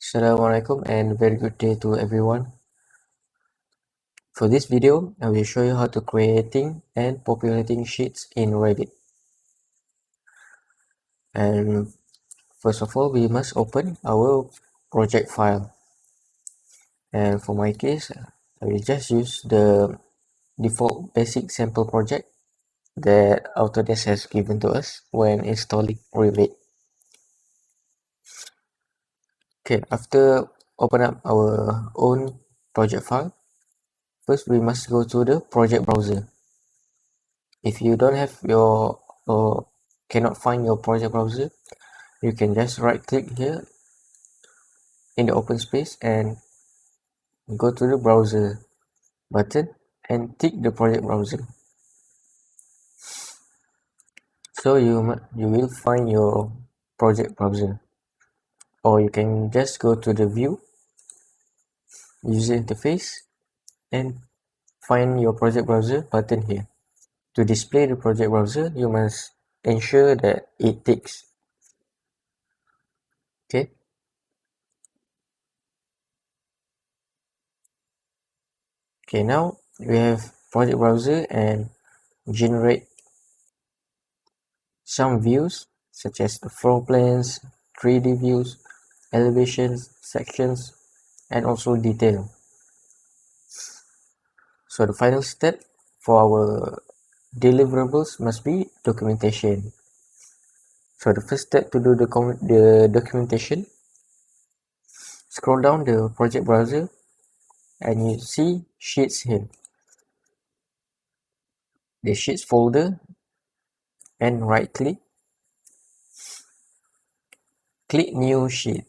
Assalamualaikum and very good day to everyone. For this video, I will show you how to creating and populating sheets in Revit. And first of all, we must open our project file. And for my case, I will just use the default basic sample project that Autodesk has given to us when installing Revit. Okay, after open up our own project file, first we must go to the project browser. If you don't have your or cannot find your project browser, you can just right click here in the open space and go to the browser button and tick the project browser. So you will find your project browser, or you can just go to the view user interface and find your project browser button here. To display the project browser, you must ensure that it ticks. Okay. Okay, now we have project browser and generate some views such as the floor plans, 3D views, elevations, sections, and also detail. So the final step for our deliverables must be documentation. So the first step to do the documentation, scroll down the project browser and you see sheets here. The sheets folder, and right click, click new sheet.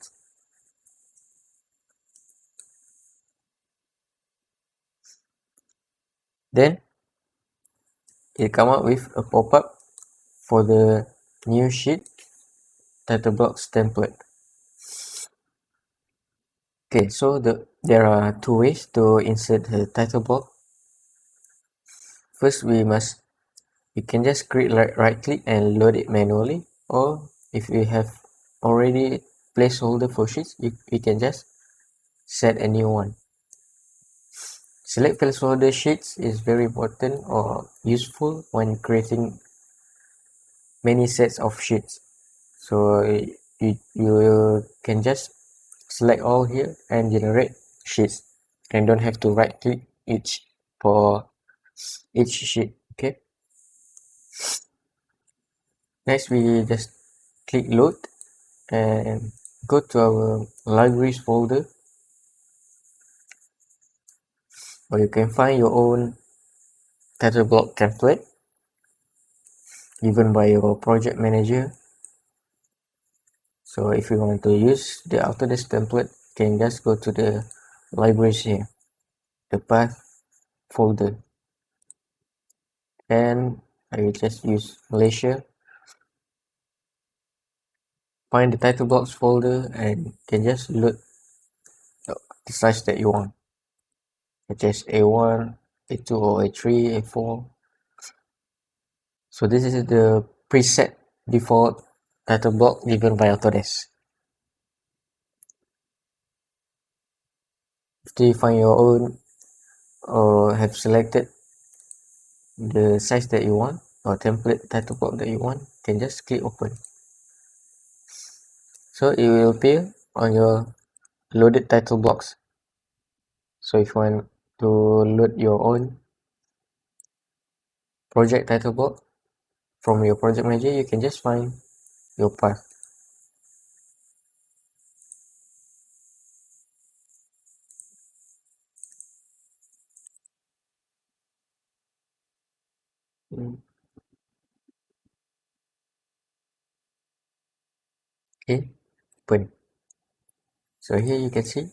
Then it come up with a pop-up for the new sheet title blocks template. Okay, so there are two ways to insert the title block. First, you can just right click and load it manually, or if you have already placeholder for sheets, you can just set a new one. Select placeholder sheets is very important or useful when creating many sets of sheets. So you can just select all here and generate sheets, and don't have to right click for each sheet. Okay, next we just click load and go to our libraries folder, or you can find your own title block template given by your project manager. So if you want to use the Autodesk template, you can just go to the libraries here, the path folder, and I will just use Malaysia. Find the title blocks folder and can just load the size that you want, such as A1, A2, or A3, A4. So this is the preset default title block given by Autodesk. After you find your own or have selected the size that you want or template title block that you want, you can just click open. So it will appear on your loaded title blocks. So if you want to load your own project title block from your project manager, you can just find your path. Okay, open. So here you can see,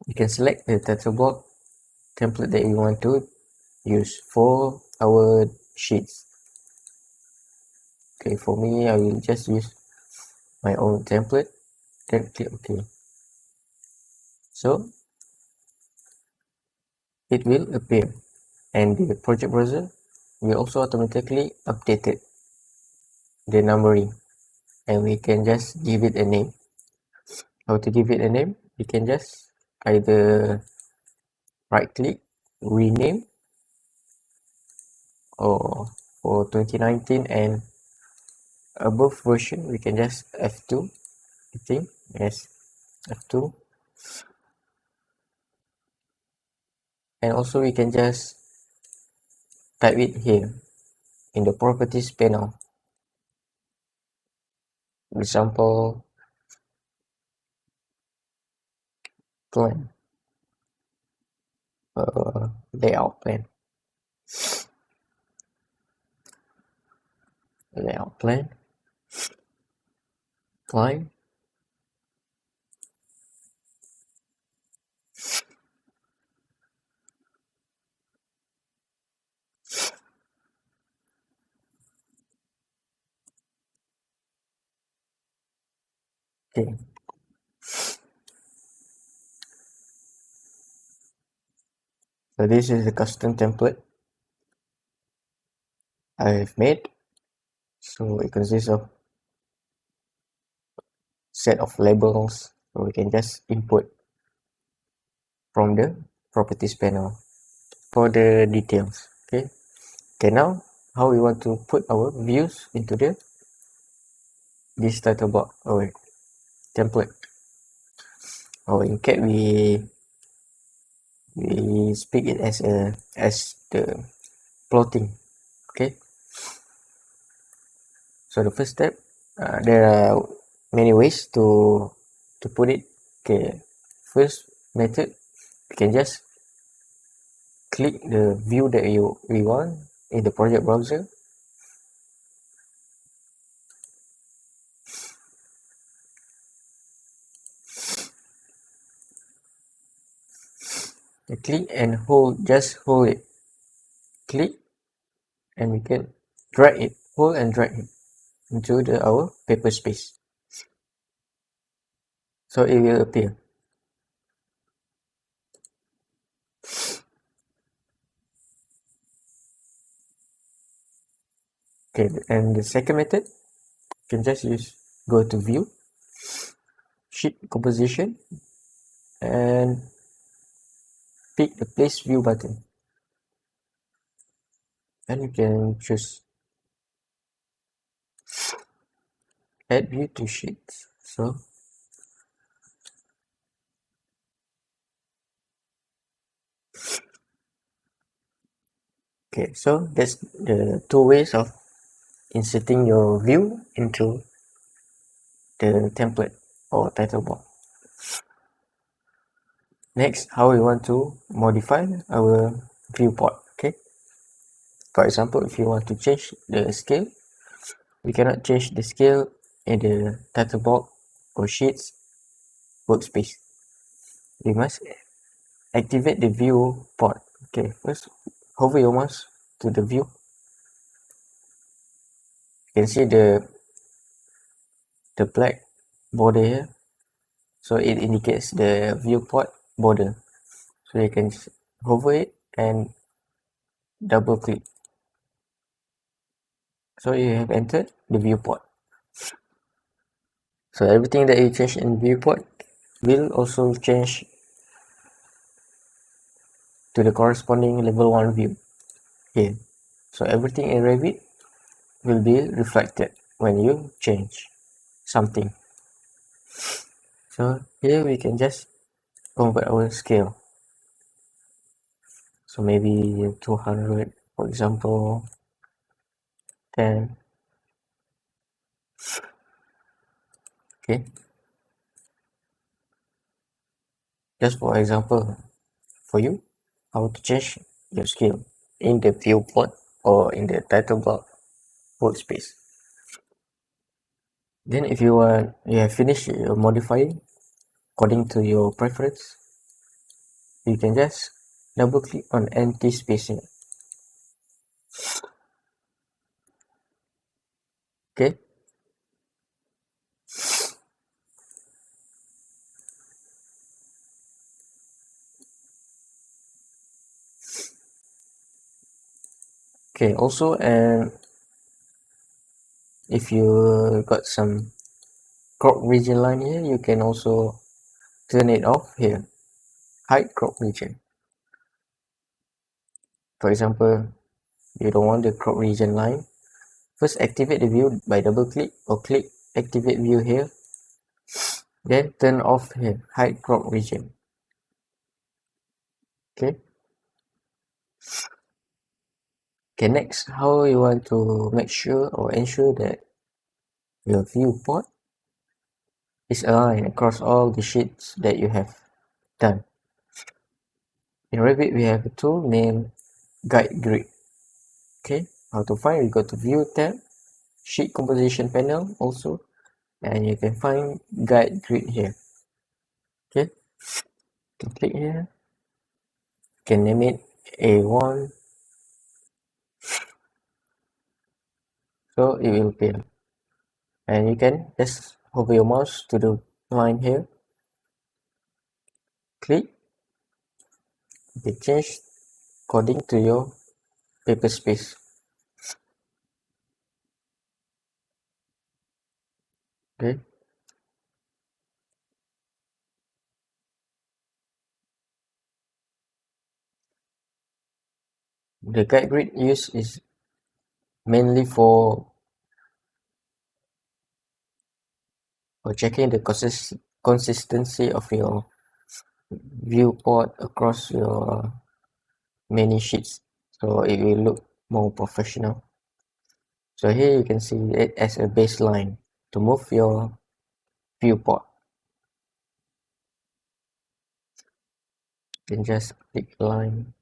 you can select the title block template that you want to use for our sheets. Okay, for me, I will just use my own template, then click OK. So it will appear, and the project browser will also automatically update it, the numbering, and we can just give it a name. how to give it a name, you can just either right click, rename, or for 2019 and above version, we can just F2, I think, yes, F2. And also we can just type it here in the properties panel. Example, plan, layout plan, layout plan, climb. Okay, so this is the custom template I have made. So it consists of set of labels, so we can just input from the properties panel for the details. Okay, now how we want to put our views into this title block, our template. In CAD we speak it as the plotting. Okay, so the first step, there are many ways to put it. Okay, first method, you can just click the view that we want in the project browser. You click and hold, just hold it. Click and we can drag it, hold and drag it into our paper space. So it will appear. Okay, and the second method, you can just go to view, sheet composition, and pick the place view button. And you can choose add view to sheets. So okay, so that's the two ways of inserting your view into the template or title block. Next, how we want to modify our viewport. Okay, for example, if you want to change the scale, we cannot change the scale in the title block or sheets workspace. We must activate the viewport. Okay, first hover your mouse to the view. You can see the black border here, so it indicates the viewport border. So you can hover it and double click. So you have entered the viewport. So everything that you change in viewport will also change to the corresponding level 1 view here. So everything in Revit will be reflected when you change something. So here we can just convert our scale. So maybe 200, for example, 10. Okay. Just for example, for you, how to change your scale in the viewport or in the title block workspace. Then if you have finished modifying according to your preference, you can just double click on empty space here. Okay, okay, also, and if you got some crop region line here, you can also turn it off here. Hide crop region. For example, you don't want the crop region line. First activate the view by double click or click activate view here. Then turn off here, hide crop region. Okay. Okay, next, how you want to make sure or ensure that your viewport is aligned across all the sheets that you have done. In Revit, we have a tool named Guide Grid. Okay, how to find? You go to View tab, Sheet Composition panel also, and you can find Guide Grid here. Okay, you click here. You can name it A1, so it will appear. And you can just hover your mouse to the line here. Click. They change according to your paper space. Okay. The guide grid used is mainly for checking the consistency of your viewport across your many sheets, so it will look more professional. So here you can see it as a baseline to move your viewport. You can just click line.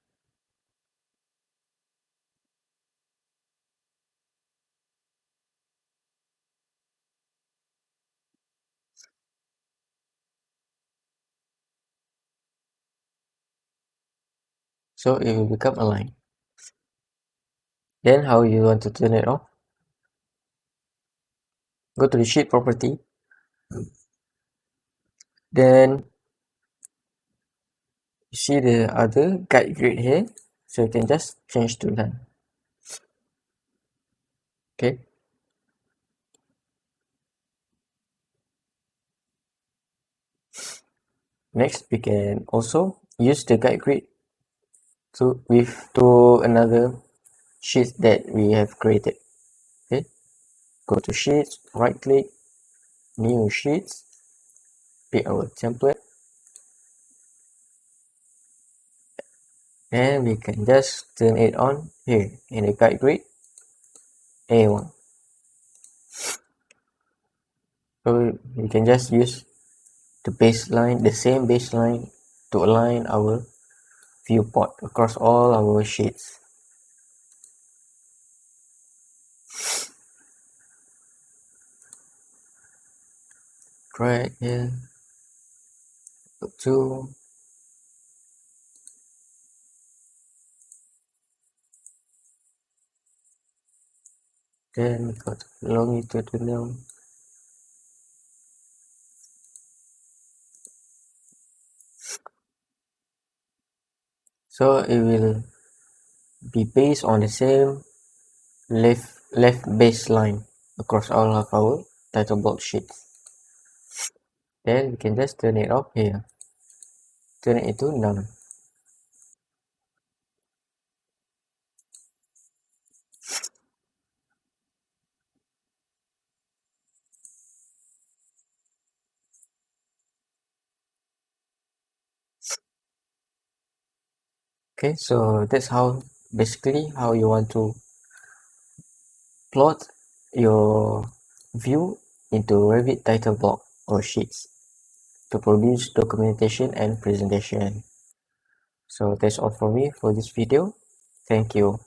So it will become a line. Then how you want to turn it off? Go to the sheet property. Then you see the other guide grid here. So you can just change to none. Okay. Next, we can also use the guide grid to another sheet that we have created. Okay, go to sheets, right click, new sheets, pick our template, and we can just turn it on here in the guide grid A1. So we can just use the same baseline to align our viewport across all our sheets. Drag here, go to then go to longitudinal. So it will be based on the same left baseline across all of our title block sheets. Then we can just turn it off here, turn it into none. Okay, so that's how basically how you want to plot your view into Revit title block or sheets to produce documentation and presentation. So that's all for me for this video. Thank you.